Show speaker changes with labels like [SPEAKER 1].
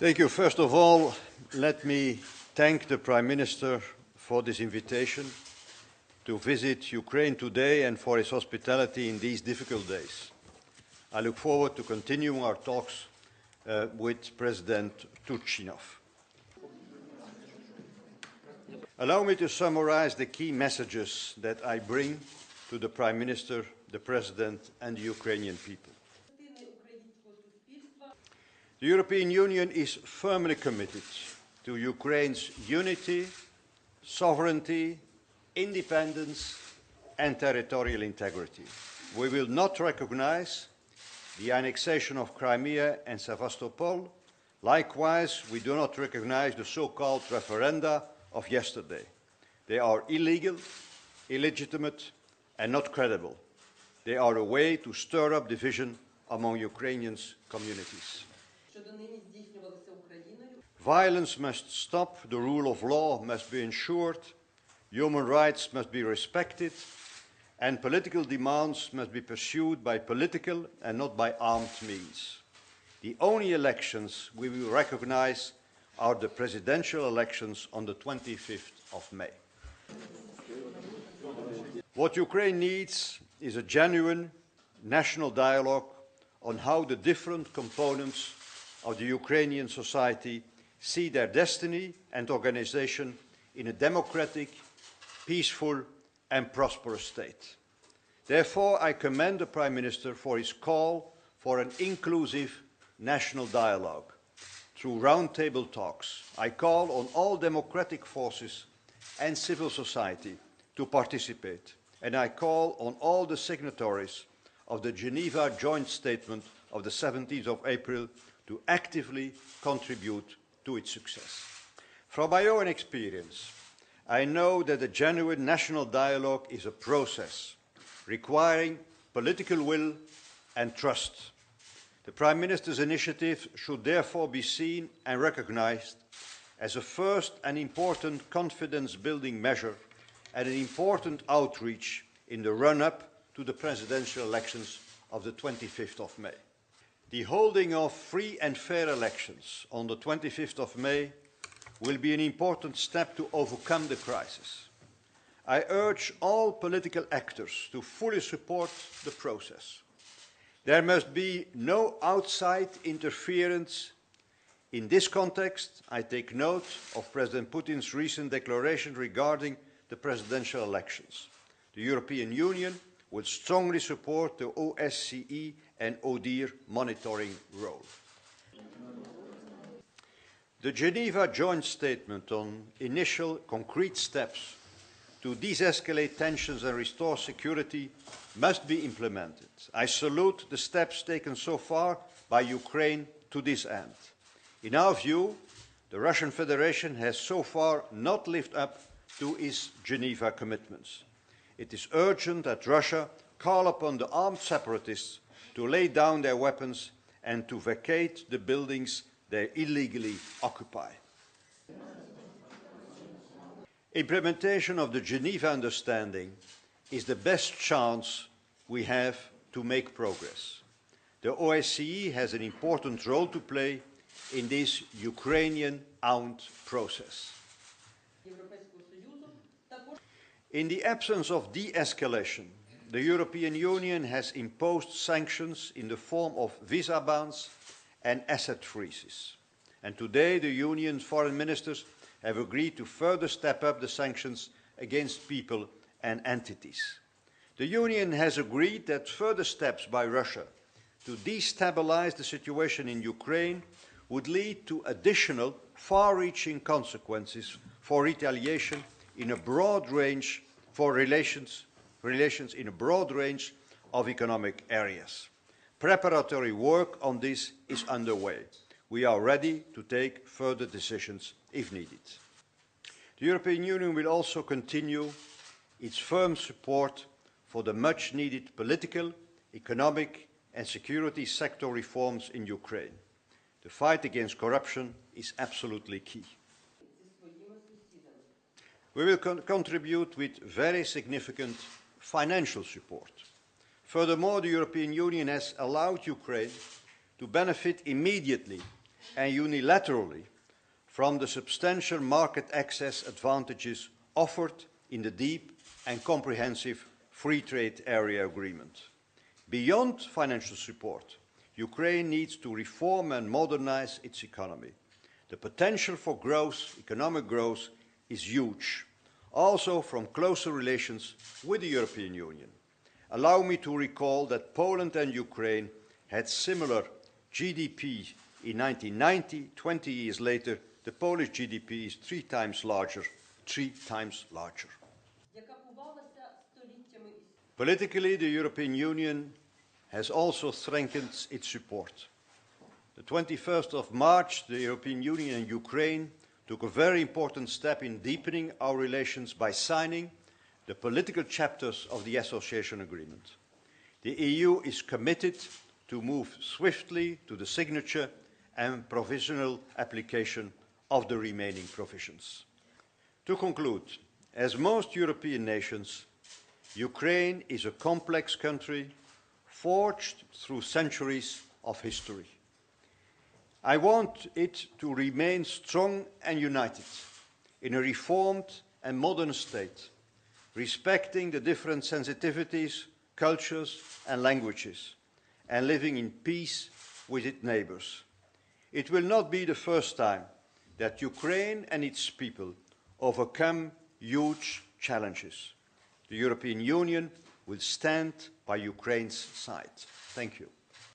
[SPEAKER 1] Thank you. First of all, let me thank the Prime Minister for this invitation to visit Ukraine today and for his hospitality in these difficult days. I look forward to continuing our talks with President Turchinov. Allow me to summarize the key messages that I bring to the Prime Minister, the President and the Ukrainian people. The European Union is firmly committed to Ukraine's unity, sovereignty, independence and territorial integrity. We will not recognize the annexation of Crimea and Sevastopol. Likewise, we do not recognize the so-called referenda of yesterday. They are illegal, illegitimate and not credible. They are a way to stir up division among Ukrainians' communities. Violence must stop, the rule of law must be ensured, human rights must be respected, and political demands must be pursued by political and not by armed means. The only elections we will recognize are the presidential elections on the 25th of May. What Ukraine needs is a genuine national dialogue on how the different components of the Ukrainian society see their destiny and organization in a democratic, peaceful and prosperous state. Therefore, I commend the Prime Minister for his call for an inclusive national dialogue through roundtable talks. I call on all democratic forces and civil society to participate, and I call on all the signatories of the Geneva Joint Statement of the 17th of April to actively contribute to its success. From my own experience, I know that a genuine national dialogue is a process requiring political will and trust. The Prime Minister's initiative should therefore be seen and recognized as a first and important confidence-building measure and an important outreach in the run-up to the presidential elections of the 25th of May. The holding of free and fair elections on the 25th of May will be an important step to overcome the crisis. I urge all political actors to fully support the process. There must be no outside interference. In this context, I take note of President Putin's recent declaration regarding the presidential elections. The European Union will strongly support the OSCE and ODIHR monitoring role. The Geneva Joint Statement on initial concrete steps to de-escalate tensions and restore security must be implemented. I salute the steps taken so far by Ukraine to this end. In our view, the Russian Federation has so far not lived up to its Geneva commitments. It is urgent that Russia call upon the armed separatists to lay down their weapons and to vacate the buildings they illegally occupy. Implementation of the Geneva Understanding is the best chance we have to make progress. The OSCE has an important role to play in this Ukrainian-owned process. In the absence of de-escalation, the European Union has imposed sanctions in the form of visa bans and asset freezes. And today the Union's foreign ministers have agreed to further step up the sanctions against people and entities. The Union has agreed that further steps by Russia to destabilize the situation in Ukraine would lead to additional far-reaching consequences for retaliation in a broad range for relations in a broad range of economic areas. Preparatory work on this is underway. We are ready to take further decisions if needed. The European Union will also continue its firm support for the much-needed political, economic and security sector reforms in Ukraine. The fight against corruption is absolutely key. We will contribute with very significant financial support. Furthermore, the European Union has allowed Ukraine to benefit immediately and unilaterally from the substantial market access advantages offered in the deep and comprehensive free trade area agreement. Beyond financial support, Ukraine needs to reform and modernize its economy. The potential for growth, economic growth, is huge, also from closer relations with the European Union. Allow me to recall that Poland and Ukraine had similar GDP in 1990. 20 years later, the Polish GDP is three times larger. Politically, the European Union has also strengthened its support. The 21st of March, the European Union and Ukraine took a very important step in deepening our relations by signing the political chapters of the Association Agreement. The EU is committed to move swiftly to the signature and provisional application of the remaining provisions. To conclude, as most European nations, Ukraine is a complex country forged through centuries of history. I want it to remain strong and united in a reformed and modern state, respecting the different sensitivities, cultures and languages, and living in peace with its neighbours. It will not be the first time that Ukraine and its people overcome huge challenges. The European Union will stand by Ukraine's side. Thank you.